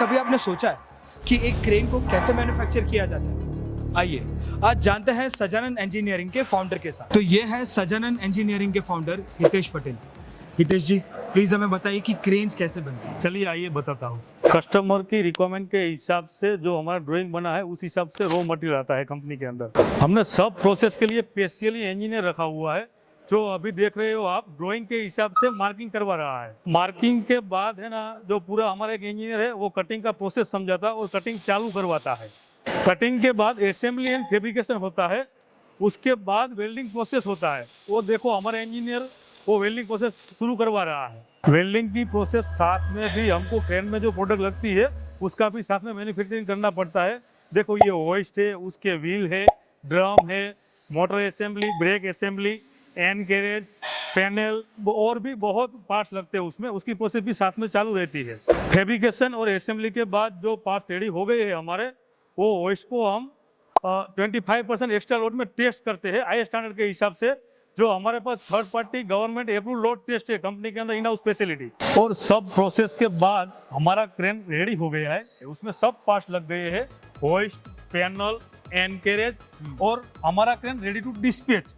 कभी आपने सोचा है कि एक क्रेन को कैसे मैन्युफैक्चर किया जाता है? आइए आज जानते हैं सजानन इंजीनियरिंग के फाउंडर के साथ। तो ये है सजानन इंजीनियरिंग के फाउंडर हितेश पटेल। हितेश जी प्लीज हमें बताइए कि क्रेन्स कैसे बनती है। चलिए आइए बताता हूँ। कस्टमर की रिक्वायरमेंट के हिसाब से जो हमारा ड्राइंग बना है उस हिसाब से रॉ मटेरियल आता है कंपनी के अंदर। हमने सब प्रोसेस के लिए स्पेशली इंजीनियर रखा हुआ है जो अभी देख रहे हो आप, ड्राइंग के हिसाब से मार्किंग करवा रहा है। मार्किंग के बाद है ना, जो पूरा हमारा एक इंजीनियर है वो कटिंग का प्रोसेस समझाता है और कटिंग चालू करवाता है। कटिंग के बाद असेंबली एंड फैब्रिकेशन होता है, उसके बाद वेल्डिंग प्रोसेस होता है। वो देखो हमारे इंजीनियर वो वेल्डिंग प्रोसेस शुरू करवा रहा है। वेल्डिंग की प्रोसेस साथ में भी हमको क्रेन में जो प्रोडक्ट लगती है उसका भी साथ में मैन्युफैक्चरिंग करना पड़ता है। देखो ये होइस्ट है, उसके व्हील है, ड्रम है, motor assembly, brake assembly, and carriage, panel और भी बहुत पार्ट्स लगते हैं उसमें, उसकी प्रोसेस भी साथ में चालू रहती है। फैब्रिकेशन और असेंबली के बाद जो पार्ट्स रेडी हो गए हैं हमारे, वो होइस्ट को हम 25% एक्स्ट्रा लोड में टेस्ट करते हैं आई स्टैंडर्ड के हिसाब से। जो हमारे पास third party government approve load test है कंपनी के अंदर, इन हाउस फैसिलिटी। और सब प्रोसेस के बाद हमारा क्रेन रेडी हो गया है, उसमें सब पार्ट्स लग गए हैं, होइस्ट, पैनल, एंड कैरेज, और हमारा क्रेन रेडी टू डिस्पैच।